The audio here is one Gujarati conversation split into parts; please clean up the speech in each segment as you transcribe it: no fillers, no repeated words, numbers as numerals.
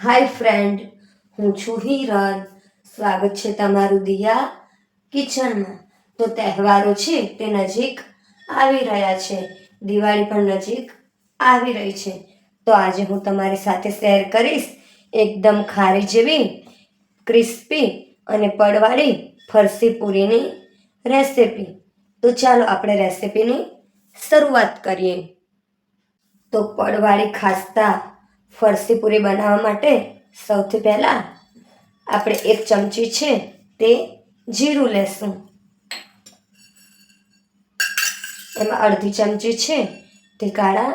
હાય ફ્રેન્ડ, હું છું હિરન. સ્વાગત છે તમારું દિયા કિચનમાં. તો તહેવારો છે તે નજીક આવી રહ્યા છે. દિવાળી પણ નજીક આવી રહી છે. તો આજે હું તમારી સાથે શેર કરીશ એકદમ ખારી જેવી ક્રિસ્પી અને પડવાળી ફરસી પૂરીની રેસિપી. તો ચાલો આપણે રેસિપીની શરૂઆત કરીએ. તો પડવાળી ખાસ્તા ફરસી પૂરી બનાવવા માટે સૌથી પહેલાં આપણે 1 ચમચી છે તે જીરું લેશું. એમાં અડધી ચમચી છે તે કાળા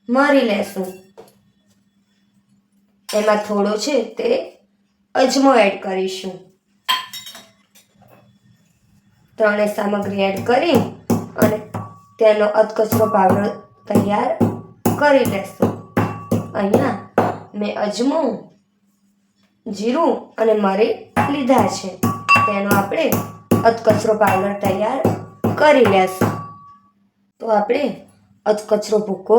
મરી લેશું. એમાં થોડો છે તે અજમો એડ કરીશું. ત્રણેય સામગ્રી એડ કરી અને તેનો અધકચરો પાવડર તૈયાર કરી લેશું. અહીંયા મેં અજમો, જીરું અને મરી લીધા છે. તેનો આપણે અધકચરો પાવડર તૈયાર કરી લેશું. તો આપણે અધકચરો ભૂકો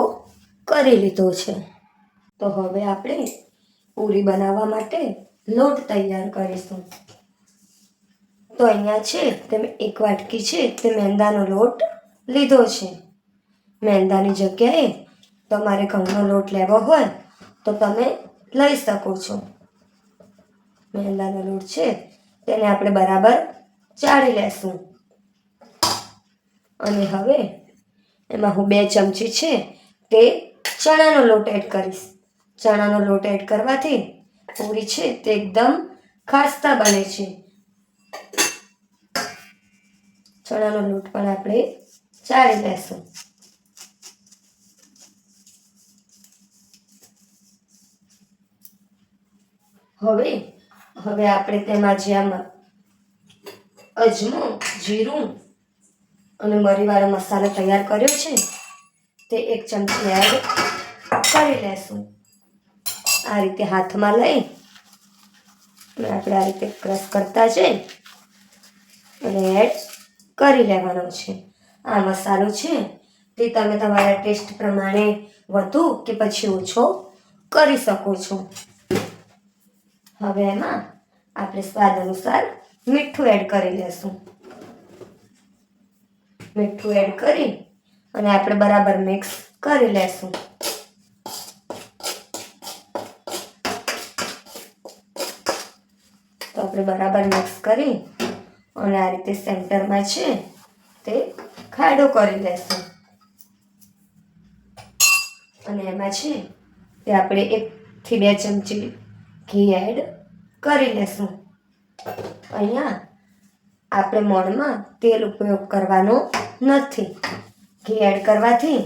કરી લીધો છે. તો હવે આપણે પૂરી બનાવવા માટે લોટ તૈયાર કરીશું. તો અહીંયા છે તે 1 વાટકી છે તે મેંદાનો લોટ લીધો છે. મેંદાની જગ્યાએ તમારે ઘઉંનો લોટ લેવો હોય તો તમે લઈ શકો છો. મેંદાનો લોટ છે તેને આપણે બરાબર ચાળી લેશું. અને હવે એમાં હું 2 ચમચી છે તે ચણાનો લોટ એડ કરીશ. ચણાનો લોટ એડ કરવાથી પૂરી છે તે એકદમ ખાસ્તા બને છે. ચણાનો લોટ પણ આપણે ચાળી લેશું. હવે આપણે તેમાં જે આમાં અજમો, જીરું અને મરીવાળો મસાલો તૈયાર કર્યો છે તે 1 ચમચી એડ કરી લેશું. આ રીતે હાથમાં લઈ અને આપણે આ રીતે ક્રશ કરતા જઈ અને એડ કરી લેવાનો છે. આ મસાલો છે તે તમે તમારા ટેસ્ટ પ્રમાણે વધુ કે પછી ઓછો કરી શકો છો. હવે એમાં આપણે સ્વાદ અનુસાર મીઠું એડ કરી લેશું. મીઠું એડ કરી અને આપણે બરાબર મિક્સ કરી લેશું. તો આપણે બરાબર મિક્સ કરી અને આ રીતે સેન્ટરમાં છે તે ખાડો કરી લેશું. અને એમાં છે તે આપણે 1 થી 2 ચમચી ઘી એડ કરી લેશું. અહીંયા આપણે મોણમાં તેલ ઉપયોગ કરવાનો નથી. ઘી એડ કરવાથી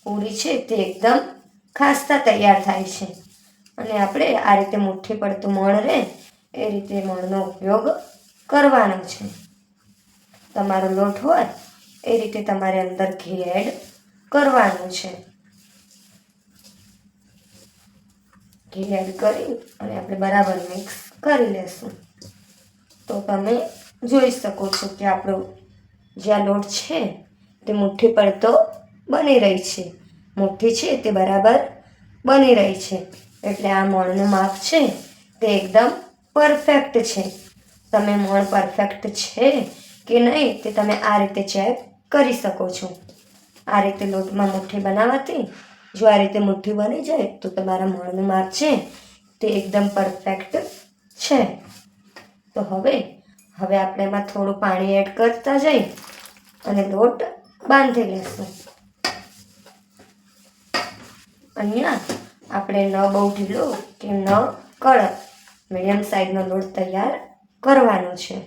પૂરી છે તે એકદમ ખાસ્તા તૈયાર થાય છે. અને આપણે આ રીતે મુઠ્ઠી પડતું મોણ રહે એ રીતે મોણનો ઉપયોગ કરવાનો છે. તમારો લોટ હોય એ રીતે તમારે અંદર ઘી એડ કરવાનું છે. ઘી એડ કરી અને આપણે બરાબર મિક્સ કરી લેશું. તો તમે જોઈ શકો છો કે આપણો જે આ લોટ છે તે મુઠ્ઠી પડતો બની રહી છે. મુઠ્ઠી છે તે બરાબર બની રહી છે. એટલે આ મોણનું માપ છે તે એકદમ પરફેક્ટ છે. તમે મોણ પરફેક્ટ છે કે નહીં તે તમે આ રીતે ચેક કરી શકો છો. આ રીતે લોટમાં મુઠ્ઠી બનાવવાથી જો આ રીતે મુઠ્ઠી બની જાય તો તમારા મોણનું માપ છે તે એકદમ પરફેક્ટ છે. તો હવે આપણે એમાં થોડું પાણી એડ કરતા જઈ અને લોટ બાંધી લેશું. અહીંયા આપણે ન બહુ ઢીલો કે ન કડક, મીડિયમ સાઈઝનો લોટ તૈયાર કરવાનો છે.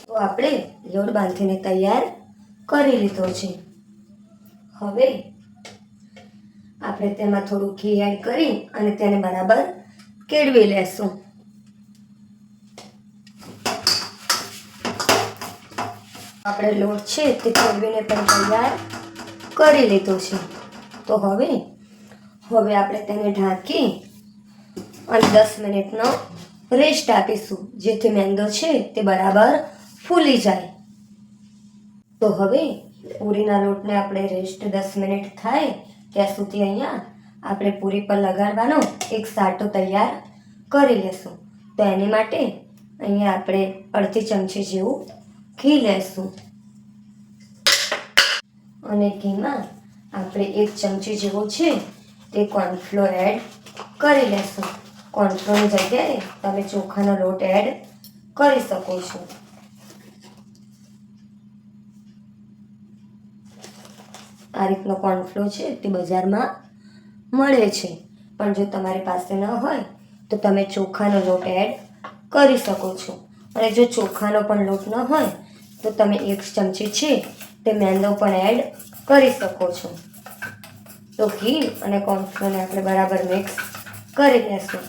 તો આપણે લોટ બાંધીને તૈયાર કરી લીધો છે. હવે આપણે તેમાં થોડું ઘી એડ કરી અને તેને બરાબર કેળવી લેશું. આપણે લોટ છે તે કેળવીને પણ તૈયાર કરી લીધો છે. તો હવે આપણે તેને ઢાંકી અને 10 મિનિટનો રેસ્ટ આપીશું જેથી મેંદો છે તે બરાબર ફૂલી જાય. તો હવે પૂરીના લોટને આપણે રેસ્ટ 10 મિનિટ થાય ત્યાં સુધી અહીંયા આપણે પૂરી પર લગાડવાનો એક સાટો તૈયાર કરી લેશું. તો એની માટે અહીંયા આપણે અડધી ચમચી જેવું ઘી લેશું અને ઘીમાં આપણે 1 ચમચી જેવો છે તે કોર્નફ્લોર એડ કરી લેશું. કોર્નફ્લોરની જગ્યાએ તમે ચોખાનો લોટ એડ કરી શકો છો. આ રીતનો કોર્નફ્લોર છે તે બજારમાં મળે છે, પણ જો તમારી પાસે ન હોય તો તમે ચોખાનો લોટ એડ કરી શકો છો. અને જો ચોખાનો પણ લોટ ન હોય તો તમે 1 ચમચી છે તે મેંદો પણ એડ કરી શકો છો. તો ઘી અને કોર્નફ્લોરને આપણે બરાબર મિક્સ કરી લેશું.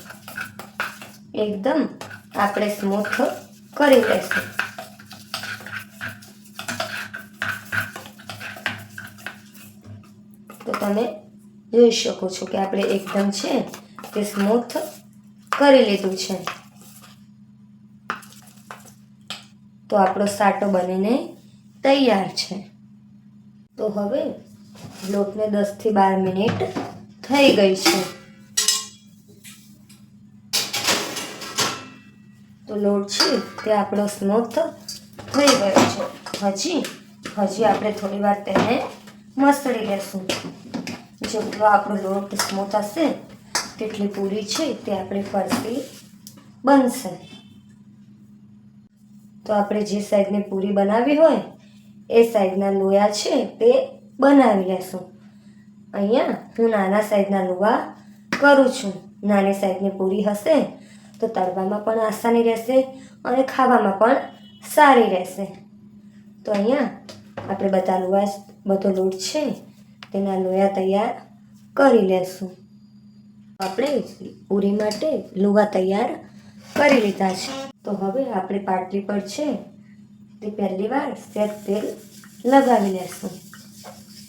એકદમ આપણે સ્મૂથ કરી લેશું. તો તમે જોઈ શકો છો કે આપણે એકદમ છે તે સ્મૂથ કરી લીધું છે. તો આપણો સાટો બનીને તૈયાર છે. તો હવે લોટને 10 થી 12 મિનિટ થઈ ગઈ છે. તો લોટ છે તે આપણો સ્મૂથ થઈ ગયો છે. હજી આપણે થોડી વાર તેને મસળી લેશું. જેટલો આપણો લોટ સ્મૂથ હશે તેટલી પૂરી છે તે આપણી ફરતી બનશે. તો આપણે જે સાઈઝની પૂરી બનાવી હોય એ સાઈઝના લોયા છે તે બનાવી લેશું. અહીંયા હું નાના સાઈઝના લોયા કરું છું. નાની સાઈઝની પૂરી હશે તો તળવામાં પણ આસાની રહેશે અને ખાવામાં પણ સારી રહેશે. તો અહીંયા આપણે બધો લોટ છે તેના લોયા તૈયાર કરી લેશું. આપણે પૂરી માટે લોયા તૈયાર કરી લીધા છે. તો હવે આપણે પાટલી પર છે તે પહેલી વાર સહેજ તેલ લગાવી લેશું.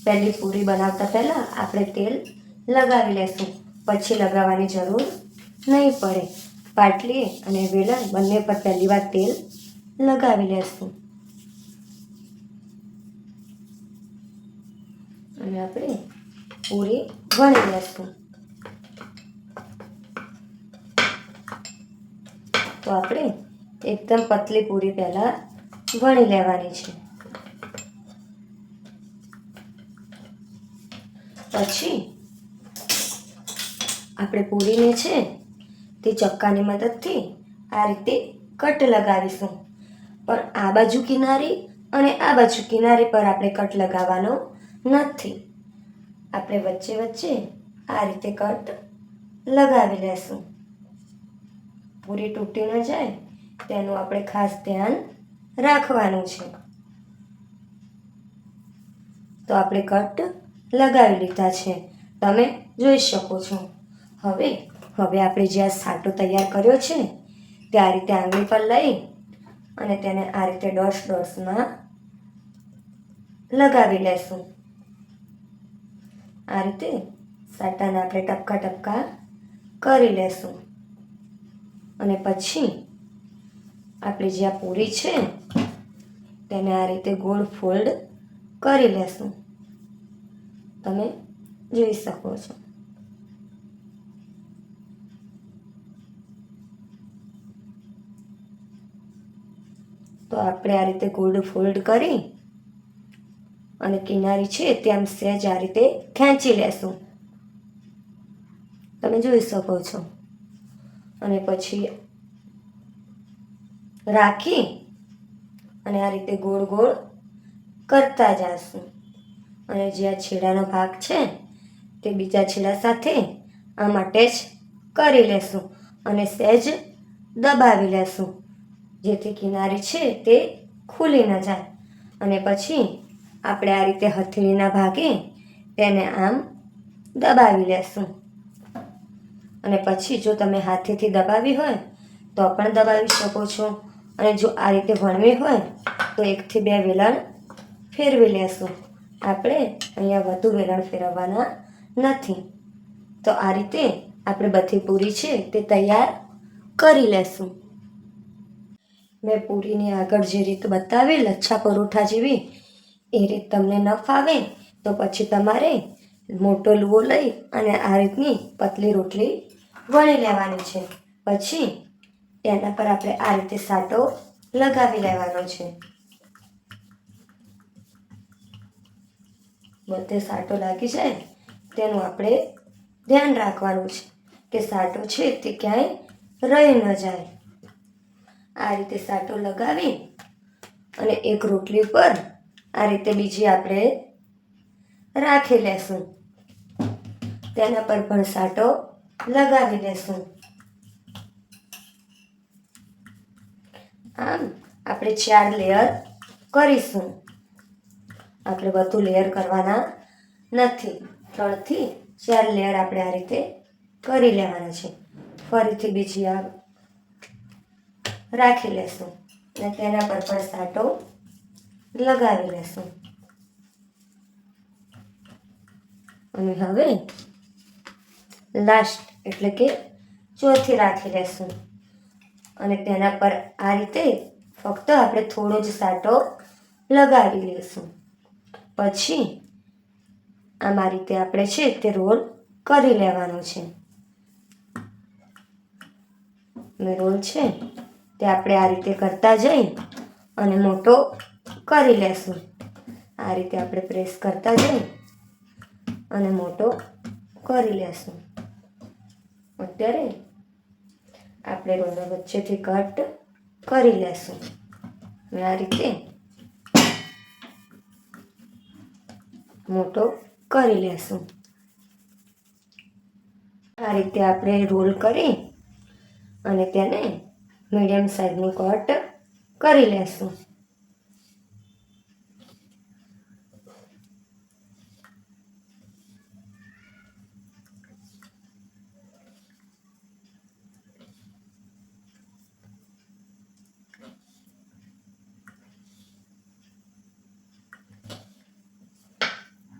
પહેલી પૂરી બનાવતા પહેલાં આપણે તેલ લગાવી લેશું, પછી લગાવવાની જરૂર નહીં પડે. પાટલી અને વેલણ બંને પર પહેલી વાર તેલ લગાવી લેશું અને આપણે પૂરી વણી લેશું. તો આપણે એકદમ પતલી પૂરી પહેલાં વણી લેવાની છે. પછી આપણે પૂરીને છે તે ચક્કાની મદદથી આ રીતે કટ લગાવીશું. પણ આ બાજુ કિનારી અને આ બાજુ કિનારી પર આપણે કટ લગાવવાનો નથી. આપણે વચ્ચે વચ્ચે આ રીતે કટ લગાવી લેશું. પૂરી તૂટી ન જાય તેનું આપણે ખાસ ધ્યાન રાખવાનું છે. તો આપણે કટ લગાવી લીધા છે, તમે જોઈ શકો છો. હવે આપણે જે આ સાટો તૈયાર કર્યો છે તે આ રીતે આંગળી પર લઈ અને તેને આ રીતે ડોસમાં લગાવી લેશું. આ રીતે સાટાને આપણે ટપકા ટપકા કરી લેશું અને પછી આપણે જે આ પૂરી છે તેને આ રીતે ગોળ ફોલ્ડ કરી લેશું. તમે જોઈ શકો છો. તો આપણે આ રીતે ગોળ ફોલ્ડ કરી અને કિનારી છે તે આમ સહેજ આ રીતે ખેંચી લેશું. તમે જોઈ શકો છો. અને પછી રાખી અને આ રીતે ગોળ ગોળ કરતા જઈશું. અને જે આ છેડાનો ભાગ છે તે બીજા છેડા સાથે આમ અટેચ કરી લેશું અને સહેજ દબાવી લેશું, જેથી કિનારી છે તે ખુલી ન જાય. અને પછી આપણે આ રીતે હથેળીના ભાગે તેને આમ દબાવી લેશું. અને પછી જો તમે હાથેથી દબાવી હોય તો પણ દબાવી શકો છો, અને જો આ રીતે વણવી હોય તો 1 થી 2 વેલણ ફેરવી લેશું. આપણે અહીંયા વધુ વેલણ ફેરવવાના નથી. તો આ રીતે આપણે બધી પૂરી છે તે તૈયાર કરી લેશું. મેં પૂરીની આગળ જે રીત બતાવી લચ્છા પરોઠા જેવી, એ રીત તમને ન ફાવે તો પછી તમારે મોટો લુવો લઈ અને આ રીતની પતલી રોટલી વણી લેવાની છે. પછી તેના પર આપણે આ રીતે સાટો લગાવી લેવાનો છે. બધે સાટો લાગી જાય તેનું આપણે ધ્યાન રાખવાનું છે કે સાટો છે તે ક્યાંય રહી ન જાય. આ રીતે સાટો લગાવી અને એક રોટલી પર આ રીતે બીજી આપણે રાખી લેશું. તેના પર પણ સાટો લગાવી લેશું. આમ આપણે 4 લેયર કરીશું. આપણે વધુ લેયર કરવાના નથી. 3 થી 4 લેયર આપણે આ રીતે કરી લેવાના છે. ફરીથી બીજી આ રાખી લેશું અને તેના પર પણ સાટો લગાવી લેશું. અને હવે લાસ્ટ એટલે કે ચોથી રાખી લેશું અને તેના પર આ રીતે ફક્ત આપણે થોડો જ સાટો લગાવી લઈશું. પછી આમ આ રીતે આપણે છે તે રોલ કરી લેવાનો છે. અને રોલ છે તે આપણે આ રીતે કરતા જઈ અને મોટો કરી લેશું. આ રીતે આપણે પ્રેસ કરતા જઈ અને મોટો કરી લેશું. અત્યારે આપણે રોલને વચ્ચેથી કટ કરી લેશું અને આ રીતે મોટો કરી લેશું. આ રીતે આપણે રોલ કરી અને તેને મીડિયમ સાઈઝનું કટ કરી લેશું.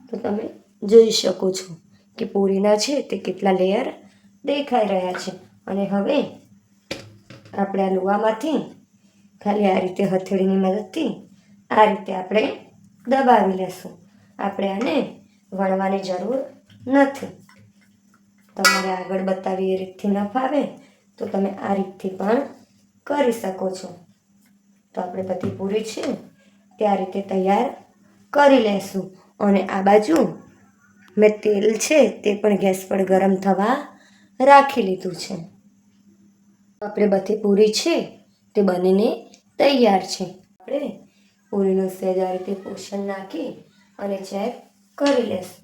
તો તમે જોઈ શકો છો કે પૂરીના છે તે કેટલા લેયર દેખાઈ રહ્યા છે. અને હવે આપણે આ લુવામાંથી ખાલી આ રીતે હથેળીની મદદથી આ રીતે આપણે દબાવી લેશું. આપણે આને વણવાની જરૂર નથી. તમારે આગળ બતાવી એ રીતથી ન ફાવે તો તમે આ રીતથી પણ કરી શકો છો. તો આપણે બધી પૂરી છે તે આ રીતે તૈયાર કરી લેશું. અને આ બાજુ મેં તેલ છે તે પણ ગેસ પર ગરમ થવા રાખી લીધું છે. આપણે બધી પૂરી છે તે બનીને તૈયાર છે. આપણે પૂરીનું સહેજ આ રીતે પોષણ નાખી અને ચેક કરી લેશું.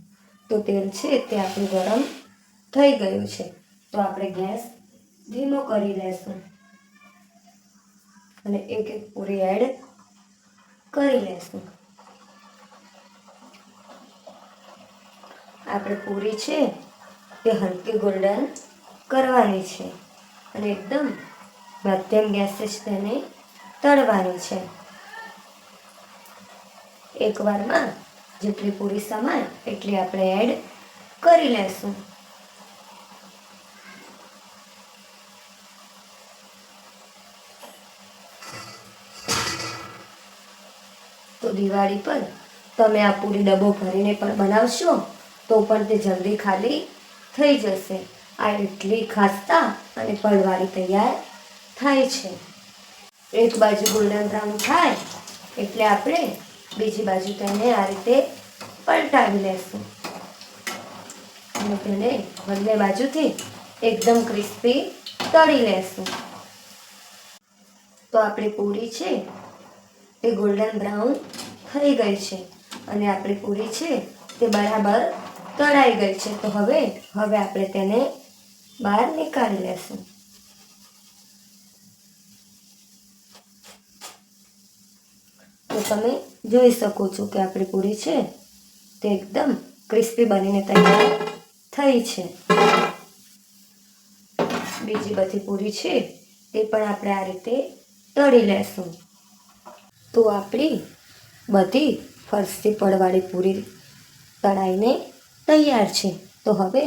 તો તેલ છે તે આપણું ગરમ થઈ ગયું છે. તો આપણે ગેસ ધીમો કરી લેશું અને એક એક પૂરી એડ કરી લેશું. આપણે પૂરી છે તે હલકી ગોલ્ડન કરવાની છે અને એકદમ મધ્યમ ગેસે જ તેને તળવાની છે. એકવારમાં જેટલી પૂરી સમાય એટલી આપણે એડ કરી લેશું. તો દિવાળી પર તમે આ પૂરી ડબ્બો ભરીને પણ બનાવશો તો પણ તે જલ્દી ખાલી થઈ જશે. આ એટલી ખાસ્તા અને પડવાળી તૈયાર થાય છે. એક બાજુ ગોલ્ડન બ્રાઉન થાય એટલે આપણે બીજી બાજુ તેને આ રીતે પલટાવી લેશું અને તેને બંને બાજુથી એકદમ ક્રિસ્પી તળી લેશું. તો આપણી પૂરી છે તે ગોલ્ડન બ્રાઉન થઈ ગઈ છે અને આપણી પૂરી છે તે બરાબર તળાઈ ગઈ છે. તો હવે આપણે તેને બહાર નીકાળી લેશું. તો તમે જોઈ શકો છો કે આપણી પૂરી છે તે એકદમ ક્રિસ્પી બનીને તૈયાર થઈ છે. બીજી બધી પૂરી છે તે પણ આપણે આ રીતે તળી લેશું. તો આપણી બધી ફરસી પડવાળી પૂરી તળાઈને તૈયાર છે. તો હવે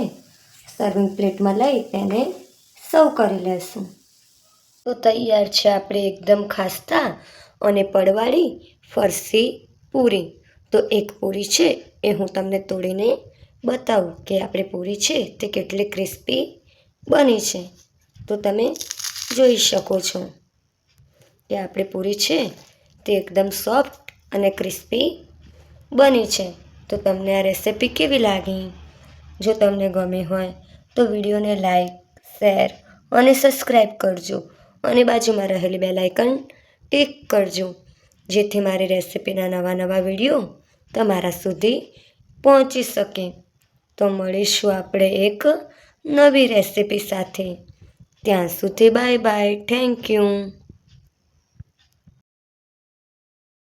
સર્વિંગ પ્લેટમાં લઈ તેને સર્વ કરી લેશું. તો તૈયાર છે આપણે એકદમ ખાસ્તા અને પડવાળી ફરસી પૂરી. તો એક પૂરી છે એ હું તમને તોડીને બતાવું કે આપણી પૂરી છે તે કેટલી ક્રિસ્પી બની છે. તો તમે જોઈ શકો છો કે આપણી પૂરી છે તે એકદમ સોફ્ટ અને ક્રિસ્પી બની છે. તો તમને આ રેસિપી કેવી લાગી? જો તમને ગમી હોય તો વિડીયોને લાઈક, શેર અને સબસ્ક્રાઈબ કરજો અને બાજુમાં રહેલી બેલ આઇકન ક્લિક કરજો, જેથી મારી રેસિપીના નવા વિડીયો તમારા સુધી પહોંચી શકે. તો મળીશું આપણે એક નવી રેસિપી સાથે. ત્યાં સુધી બાય બાય. Thank you.